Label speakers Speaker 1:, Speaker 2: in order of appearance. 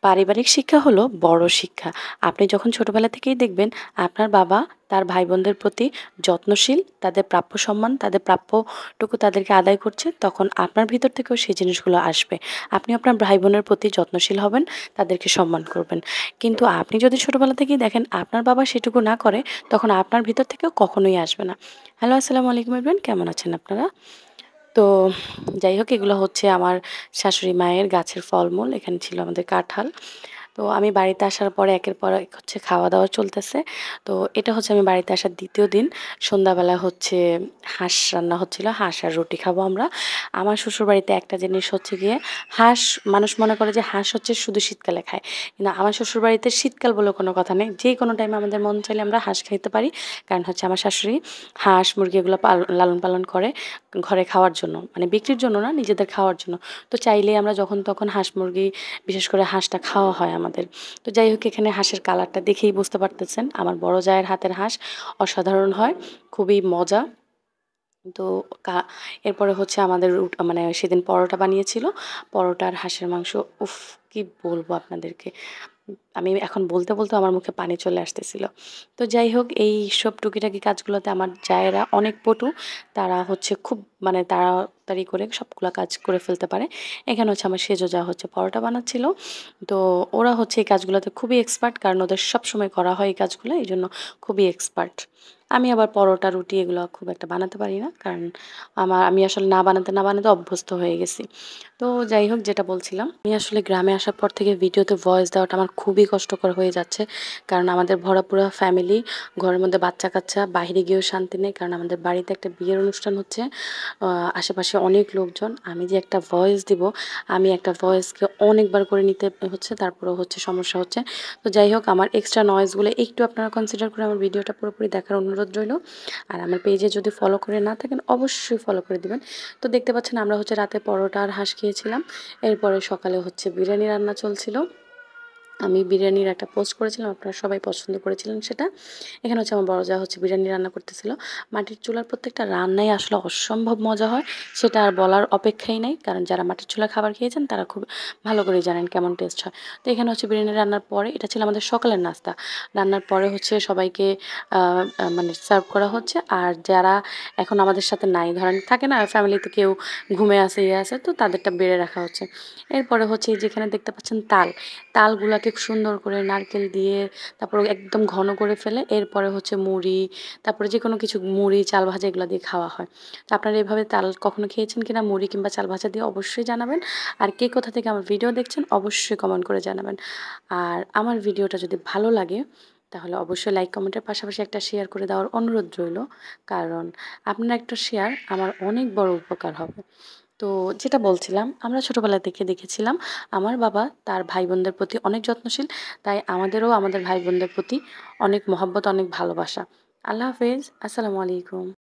Speaker 1: পারিবারিক শিক্ষা হলো বড় শিক্ষা। আপনি যখন ছোটবেলা থেকেই দেখবেন আপনার বাবা তার ভাই বোনদের প্রতি যত্নশীল, তাদের প্রাপ্য সম্মান, তাদের প্রাপ্যটুকু তাদেরকে আদায় করছে, তখন আপনার ভিতর থেকেও সেই জিনিসগুলো আসবে। আপনি আপনার ভাই বোনের প্রতি যত্নশীল হবেন, তাদেরকে সম্মান করবেন। কিন্তু আপনি যদি ছোটবেলা থেকেই দেখেন আপনার বাবা সেটুকু না করে, তখন আপনার ভিতর থেকেও কখনোই আসবে না। হ্যালো, আসসালামু আলাইকুম এভরিওয়ান, কেমন আছেন আপনারা? তো যাই হোক, এগুলো হচ্ছে আমার শাশুড়ি মায়ের গাছের ফলমূল। এখানে ছিল আমাদের কাঁঠাল। তো আমি বাড়িতে আসার পরে একের পর এক হচ্ছে খাওয়া-দাওয়া চলতেছে। তো এটা হচ্ছে আমি বাড়িতে আসার ২য় দিন। সন্ধ্যাবেলা হচ্ছে হাঁস রান্না হচ্ছিল। হাঁস আর রুটি খাবো আমরা। আমার শ্বশুরবাড়িতে একটা জিনিস হচ্ছে গিয়ে হাঁস, মানুষ মনে করে যে হাঁস হচ্ছে শুধু শীতকালে খায়। কিন্তু আমার শ্বশুরবাড়িতে শীতকাল বলে কোনো কথা নেই। যেকোনো টাইমে আমাদের মন চাইলে আমরা হাঁস খাইতে পারি। কারণ হচ্ছে আমার শাশুড়ি হাঁস, মুরগি এগুলো লালন-পালন করে ঘরে খাওয়ার জন্য। মানে বিক্রির জন্য না, নিজেদের খাওয়ার জন্য। তো চাইলেই আমরা যখন তখন হাঁস, মুরগি, বিশেষ করে হাঁসটা খাওয়া হয় আমাদের। তো যাই হোক, এখানে হাঁসের কালারটা দেখেই বুঝতে পারতেছেন আমার বড় জায়ের হাতের হাঁস অসাধারণ হয়, খুবই মজা। তো কা এরপরে হচ্ছে আমাদের মানে সেদিন পরোটা বানিয়েছিল। পরোটা আর হাঁসের মাংস, উফ! কি বলবো আপনাদেরকে। আমি এখন বলতে, বলতে আমার মুখে পানি চলে আসতেছিল। তো যাই হোক, এইসব টুকিটাকি কাজগুলোতে আমার জায়েরা অনেক পটু। তারা হচ্ছে খুব, মানে তাড়াতাড়ি করে সবগুলা কাজ করে ফেলতে পারে। এখানে হচ্ছে আমার সেজো জা হচ্ছে পরোটা বানাচ্ছিল। তো ওরা হচ্ছে এই কাজগুলোতে খুবই এক্সপার্ট, কারণ ওদের সবসময় করা হয় এই কাজগুলো, এইজন্য খুবই এক্সপার্ট। আমি আবার পরোটা, রুটি এগুলো খুব একটা বানাতে পারি না। কারণ আমি আসলে না বানাতে, না বানাতে অভ্যস্ত হয়ে গেছি। তো যাই হোক, যেটা বলছিলাম, আমি আসলে গ্রামে আসার পর থেকে ভিডিওতে ভয়েস দেওয়াটা আমার খুবই কষ্টকর হয়ে যাচ্ছে। কারণ আমাদের ভরাপুরা ফ্যামিলি, ঘরের মধ্যে বাচ্চা-কাচ্চা, বাহিরে গিয়েও শান্তি নেই। কারণ আমাদের বাড়িতে একটা বিয়ের অনুষ্ঠান হচ্ছে। আশেপাশে অনেক লোকজন। আমি যে একটা ভয়েস দিব, আমি একটা ভয়েসকে অনেকবার করে নিতে হচ্ছে, তারপরেও হচ্ছে সমস্যা হচ্ছে। তো যাই হোক, আমার এক্সট্রা নয়েজগুলো একটু আপনারা কনসিডার করে আমার ভিডিওটা পুরোপুরি দেখার অনুরোধ রইল। আর আমার পেজে যদি ফলো করে না থাকেন, অবশ্যই ফলো করে দিবেন। তো দেখতে পাচ্ছেন আমরা হচ্ছে রাতে পরোটা আর হাঁস খেয়েছিলাম। এরপরে সকালে হচ্ছে বিরিয়ানি রান্না চলছিল। আমি বিরিয়ানির একটা পোস্ট করেছিলাম, আপনারা সবাই পছন্দ করেছিলেন সেটা। এখানে হচ্ছে আমার বড় জা হচ্ছে বিরিয়ানি রান্না করতেছিল। মাটির চুলার প্রত্যেকটা রান্নাই আসলে অসম্ভব মজা হয়। সেটা আর বলার অপেক্ষাই নাই। কারণ যারা মাটির চুলার খাবার খেয়েছেন তারা খুব ভালো করেই জানেন কেমন টেস্ট হয়। তো এখানে হচ্ছে বিরিয়ানি রান্নার পরে, এটা ছিল আমাদের সকালের নাস্তা। রান্নার পরে হচ্ছে সবাইকে আ আ মানে সার্ভ করা হচ্ছে। আর যারা এখন আমাদের সাথে নাই, ধরেন থাকে না ফ্যামিলিতে কেউ ঘুমে আছে, ইয়ে আছে, তো তাদেরটা বেড়ে রাখা হচ্ছে। এরপরে হচ্ছে এই যেখানে দেখতে পাচ্ছেন তালগুলাকে সুন্দর করে নারকেল দিয়ে তারপর একদম ঘন করে ফেলে, এরপরে হচ্ছে মুড়ি, তারপরে যেকোনো কিছু মুড়ি, চাল ভাজা এগুলা দিয়ে খাওয়া হয়। তো আপনারা এভাবে তাল কখনো খেয়েছেন কিনা মুড়ি কিংবা চাল ভাজা দিয়ে, অবশ্যই জানাবেন। আর কে কোথা থেকে আমার ভিডিও দেখছেন অবশ্যই কমেন্ট করে জানাবেন। আর আমার ভিডিওটা যদি ভালো লাগে তাহলে অবশ্যই লাইক কমেন্টের পাশাপাশি একটা শেয়ার করে দেওয়ার অনুরোধ রইল। কারণ আপনার একটা শেয়ার আমার অনেক বড় উপকার হবে। তো যেটা বলছিলাম, আমরা ছোটবেলা থেকে দেখেছিলাম আমার বাবা তার ভাই বোনদের প্রতি অনেক যত্নশীল। তাই আমাদেরও আমাদের ভাই বোনদের প্রতি অনেক মহব্বত, অনেক ভালোবাসা। আল্লাহ হাফেজ। আসসালামু আলাইকুম।